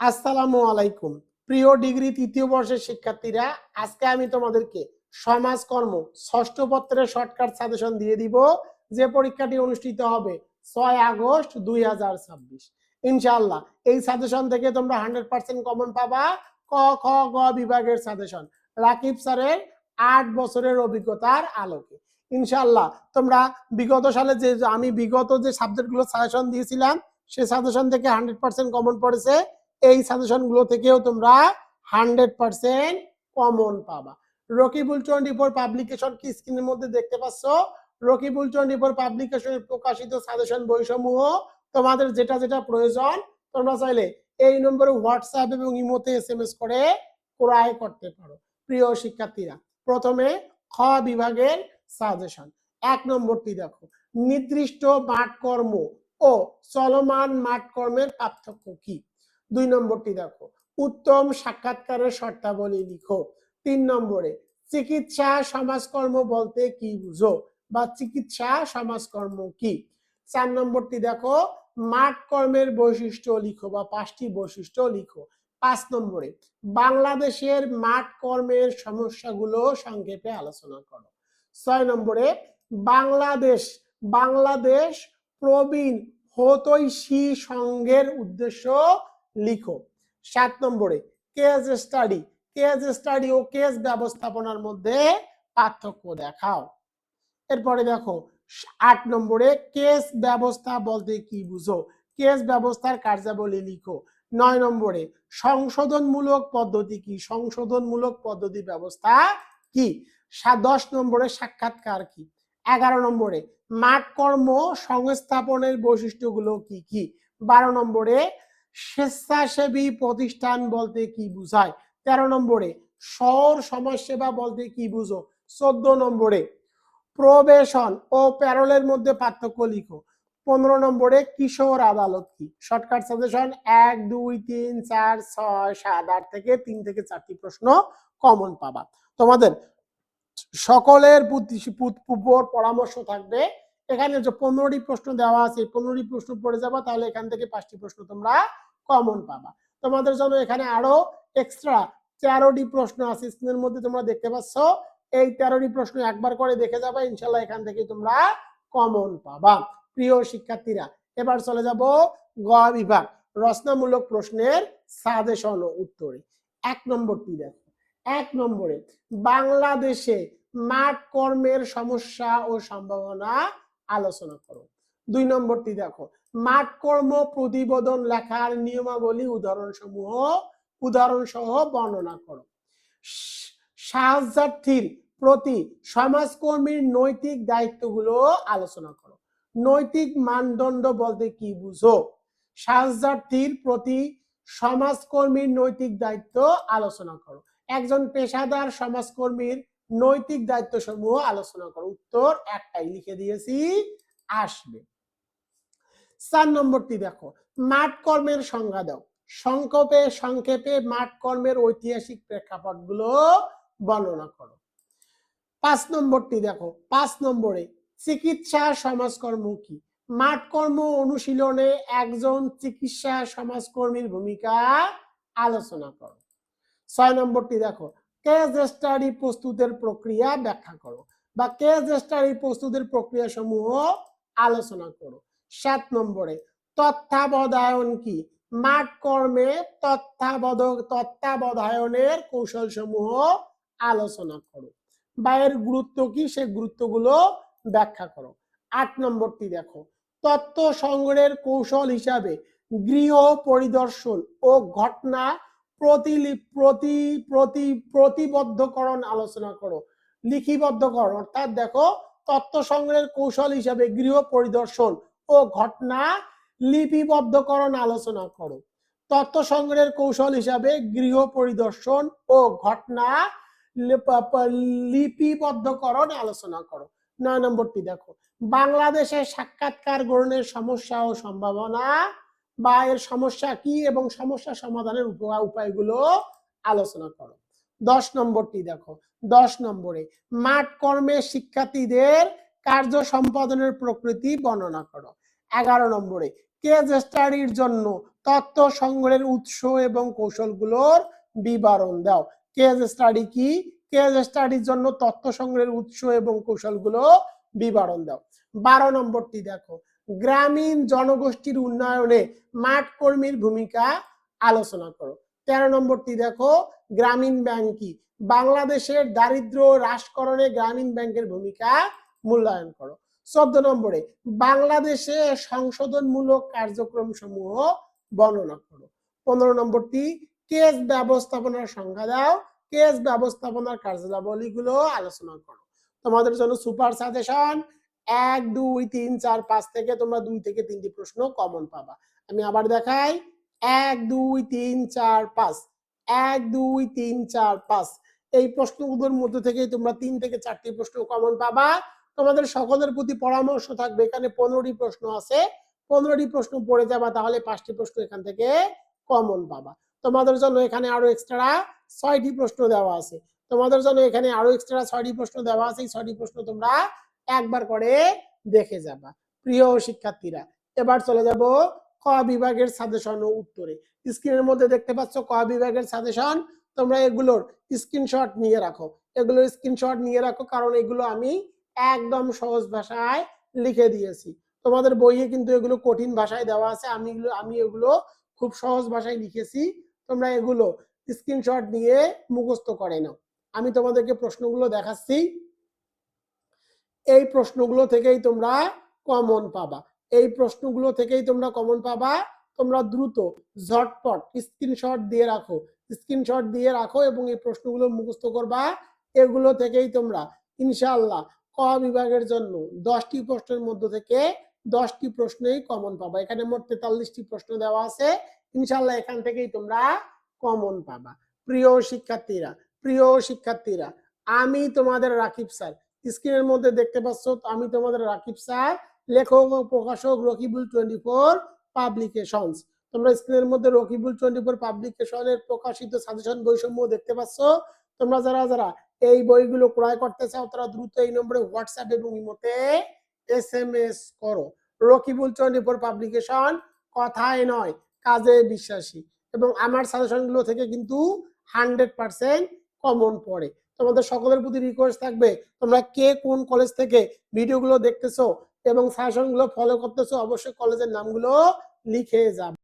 আসসালামু আলাইকুম। প্রিয় ডিগ্রি তৃতীয় বর্ষের শিক্ষার্থীরা, আজকে আমি তোমাদেরকে সমাজকর্ম ষষ্ঠ পত্রের শর্টকাট সাজেশন দিয়ে দিব, যে পরীক্ষাটি অনুষ্ঠিত হবে 6 আগস্ট 2026। ইনশাআল্লাহ এই সাজেশন থেকে তোমরা 100% কমন পাবা। ক খ গ বিভাগের সাজেশন রাকিব স্যারের 8 বছরের অভিজ্ঞতার আলোকে। ইনশাআল্লাহ তোমরা বিগত সালে আমি বিগত যে সাবজেক্টগুলো সাজেশন দিয়েছিলাম, সেই সাজেশন থেকে 100% কমন পড়েছে। এই সাজেশন গুলো থেকেও তোমরা 100% কমন পাবা। রকিবুল 24 পাবলিকেশন কি স্ক্রিনের মধ্যে দেখতে পাচ্ছ? রকিবুল 24 পাবলিকেশনের প্রকাশিত সাজেশন বইসমূহ তোমাদের যেটা যেটা প্রয়োজন তোমরা চাইলে এই নম্বরে হোয়াটসঅ্যাপ এবং ইমোতে এসএমএস করে ক্রয় করতে পারো। প্রিয় শিক্ষার্থীরা, প্রথমে খ বিভাগের সাজেশন। 1 নম্বরটি দেখো, নির্দিষ্ট মাঠকর্ম ও চলমান মাঠকর্মের পার্থক্য কি? 2 নম্বরটি দেখো, উত্তম সাক্ষাৎকারের শর্তাবলী লিখো। 3 নম্বরে চিকিৎসা সমাজকর্ম বলতে কি বুঝো বা চিকিৎসা সমাজকর্ম কি? 4 নম্বরটি দেখো, মাঠ কর্মের বৈশিষ্ট্য লিখো বা 5টি বৈশিষ্ট্য লিখো। 5 নম্বরে বাংলাদেশের মাঠ কর্মের সমস্যাগুলো সংক্ষেপে আলোচনা করো। 6 নম্বরে বাংলাদেশ প্রবীণ হতৈষী সংঘের উদ্দেশ্য লিখো। 7 নম্বরে কেস স্টাডি ও কেস ব্যবস্থাপনার মধ্যে পার্থক্য দেখাও। এরপরে দেখো 8 নম্বরে কেস ব্যবস্থা বলতে কি বুঝো, কেস ব্যবস্থার কার্যাবলী লিখো। 9 নম্বরে সংশোধনমূলক পদ্ধতি কি, সংশোধনমূলক পদ্ধতি ব্যবস্থা কি? 10 নম্বরে সাক্ষাৎকার কি? 11 নম্বরে মাঠকর্ম সংস্থাপনের বৈশিষ্ট্যগুলো কি কি? 12 নম্বরে স্বেচ্ছাসেবী প্রতিষ্ঠান বলতে কি বুঝায়? 13 নম্বরে শহর সমাজসেবা বলতে কি বুঝো? 14 নম্বরে প্রবেশন ও প্যারোলের মধ্যে পার্থক্য লিখো। 15 নম্বরে কিশোর আদালত কি? শর্টকাট সাজেশন 1 2 3 4 6 7 8 থেকে 3 থেকে 4টি প্রশ্ন কমন পাবা। তোমাদের সকলের পরামর্শ থাকবে, এখানে যে 15টি প্রশ্ন দেওয়া আছে 15টি প্রশ্ন পড়ে যাবা, তাহলে এখান থেকে 5টি প্রশ্ন তোমরা কমন পাবা। তোমাদের জন্য এখানে আরো এক্সট্রা 13টি প্রশ্ন আছে, স্ক্রিনের মধ্যে তোমরা দেখতে পাচ্ছ। এই 13টি প্রশ্ন একবার করে দেখে যাবা, ইনশাআল্লাহ এখান থেকে তোমরা কমন পাবা। প্রিয় শিক্ষার্থীরা, এবার চলে যাব গ বিভাগ রচনামূলক প্রশ্নের সাজেশন ও উত্তরে। 1 নম্বরটি দেখো, 1 নম্বরে বাংলাদেশে মাঠ কর্মের সমস্যা ও সম্ভাবনা আলোচনা করো। 2 নম্বরটি দেখো, মাঠ কর্ম প্রতিবেদন লেখার নিয়মাবলী উদাহরণ সহ বর্ণনা করো। সাহায্যার্থীর প্রতি সমাজকর্মীর নৈতিক দায়িত্বগুলো আলোচনা করো। নৈতিক মানদণ্ড বলতে কি বুঝো? সাহায্যার্থীর প্রতি সমাজকর্মীর নৈতিক দায়িত্ব আলোচনা করো। একজন পেশাদার সমাজকর্মীর নৈতিক দায়িত্ব সমূহ আলোচনা করো। উত্তর একটাই লিখে দিয়েছি, আসবে। 4 নম্বরটি দেখো, মাঠ কর্মের সংজ্ঞা দাও। সংক্ষেপে মাঠ কর্মের ঐতিহাসিক প্রেক্ষাপটগুলো বর্ণনা করো। 5 নম্বরটি দেখো, 5 নম্বরে চিকিৎসা সমাজকর্ম কি? মাঠ কর্ম অনুশীলনে একজন চিকিৎসা সমাজকর্মীর ভূমিকা আলোচনা করো। 6 নম্বরটি দেখো, কেস স্টাডি প্রস্তুতের প্রক্রিয়া ব্যাখ্যা করো বা কেস স্টাডি প্রস্তুতের প্রক্রিয়া সমূহ আলোচনা করো। 7 নম্বরে তত্ত্বাবধায়ন কি? মাঠ কর্মে তত্ত্বাবধায়নের কৌশল সমূহ আলোচনা করো বা এর গুরুত্ব কি, সে গুরুত্বগুলো ব্যাখ্যা করো। 8 নম্বরটি দেখো, তথ্য সংগ্রহের কৌশল হিসাবে গৃহ পরিদর্শন ও ঘটনা প্রতিবদ্ধকরণ আলোচনা করো। লিপিবদ্ধকরণ অর্থাৎ দেখো, তথ্য সংগ্রহের কৌশল হিসাবে গৃহ পরিদর্শন ও ঘটনা লিপিবদ্ধকরণ আলোচনা করো। তথ্য সংগ্রহের কৌশল হিসাবে গৃহ পরিদর্শন ও ঘটনা লিপিবদ্ধকরণ আলোচনা করো। 9 নম্বরটি দেখো, বাংলাদেশের সাক্ষাৎকার গ্রহণের সমস্যা ও সম্ভাবনা বা এর সমস্যা কি এবং সমস্যা সমাধানের উপায়গুলো আলোচনা করো। 10 নম্বরটি দেখো, 10 নম্বরে মাঠ কর্মে শিক্ষার্থীদের কার্য সম্পাদনের প্রকৃতি বর্ণনা করো। 11 নম্বরে কেস স্টাডির জন্য তথ্য সংগ্রহের উৎস এবং কৌশলগুলোর বিবরণ দাও। কেস স্টাডি কি? কেস স্টাডির জন্য তথ্য সংগ্রহের উৎস এবং কৌশলগুলো বিবরণ দাও। 12 নম্বরটি দেখো, গ্রামীণ জনগোষ্ঠীর উন্নয়নে মাঠ কর্মীর ভূমিকা আলোচনা করো। 13 নম্বরটি দেখো, গ্রামীণ ব্যাংক কি? বাংলাদেশের দারিদ্র হ্রাসকরণে গ্রামীণ ব্যাংকের ভূমিকা মূল্যায়ন করো। 14 নম্বরে বাংলাদেশে সংশোধনমূলক কার্যক্রম সমূহ বর্ণনা করো। 15 নম্বরটি কেস ব্যবস্থাপনার সংজ্ঞা দাও। কেস ব্যবস্থাপনার কার্যাবলীগুলো আলোচনা করো। তোমাদের জন্য সুপার সাজেশন 1 2 3 4 5 থেকে তোমরা 2 থেকে 3টি প্রশ্ন কমন পাবা। আমি আবার দেখাই, 1 2 3 4 5, 1 2 3 4 5 এই প্রশ্নগুলোর মধ্যে থেকে তোমরা 3 থেকে 4টি প্রশ্ন কমন পাবা। তোমাদের সকলের প্রতি পরামর্শ থাকবে, এখানে 15টি প্রশ্ন আছে, 15টি প্রশ্ন পড়ে যাবা, তাহলে 5টি প্রশ্ন এখান থেকে কমন পাবা। তোমাদের জন্য এখানে আরো এক্সট্রা 6টি প্রশ্ন দেওয়া আছে। তোমাদের জন্য এখানে আরো এক্সট্রা 6টি প্রশ্ন দেওয়া আছে। এই 6টি প্রশ্ন তোমরা একবার করে দেখে যাবা। প্রিয় শিক্ষার্থীরা, এবার চলে যাব ক বিভাগের সাজেশন ও উত্তরে। স্ক্রিনের মধ্যে দেখতে পাচ্ছ ক বিভাগের সাজেশন। তোমরা এগুলোর স্ক্রিনশট নিয়ে রাখো, এগুলোর স্ক্রিনশট নিয়ে রাখো, কারণ এগুলো আমি একদম সহজ ভাষায় লিখে দিয়েছি। তোমাদের বইয়ে কিন্তু এগুলো কঠিন ভাষায় দেওয়া আছে, আমি এগুলো খুব সহজ ভাষায় লিখেছি। তোমরা এগুলো স্ক্রিনশট নিয়ে মুখস্থ করে নাও। আমি তোমাদেরকে প্রশ্নগুলো দেখাচ্ছি, এই প্রশ্নগুলো থেকেই তোমরা কমন পাবা, এই প্রশ্নগুলো থেকেই তোমরা কমন পাবা। তোমরা দ্রুত ঝটপট স্ক্রিনশট দিয়ে রাখো, স্ক্রিনশট দিয়ে রাখো এবং এই প্রশ্নগুলো মুখস্থ করবা। এগুলো থেকেই তোমরা ইনশাআল্লাহ ক বিভাগের জন্য 10টি প্রশ্নের মধ্যে থেকে 10টি প্রশ্নই কমন পাবা। এখানে মোট 43টি প্রশ্ন দেওয়া আছে, ইনশাআল্লাহ এখান থেকেই তোমরা কমন পাবা। প্রিয় শিক্ষার্থীরা, প্রিয় শিক্ষার্থীরা, আমি তোমাদের রাকিব স্যার। স্ক্রিনের মধ্যে দেখতে পাচ্ছ আমি তোমাদের রাকিব স্যার, লেখক ও প্রকাশক রকিবুল 24 পাবলিকেশনস। তোমরা স্ক্রিনের মধ্যে রকিবুল 24 পাবলিকেশনের প্রকাশিত সাজেশন বইসমূহ দেখতে পাচ্ছ। তোমরা যারা যারা এই বইগুলো ক্রয় করতে চাও তারা দ্রুত এই নম্বরে হোয়াটসঅ্যাপ এবং ইমোতে SMS করো। রকিবুল 24 পাবলিকেশন কথায় নয় কাজে বিশ্বাসী, এবং আমার সাজেশনগুলো থেকে কিন্তু 100% কমন পড়ে। তোমাদের সকলের প্রতি রিকোয়েস্ট থাকবে, তোমরা কে কোন কলেজ থেকে ভিডিওগুলো দেখতেছো এবং সাজেশনগুলো ফলো করতেছো, অবশ্যই কলেজের নামগুলো লিখে যাবে।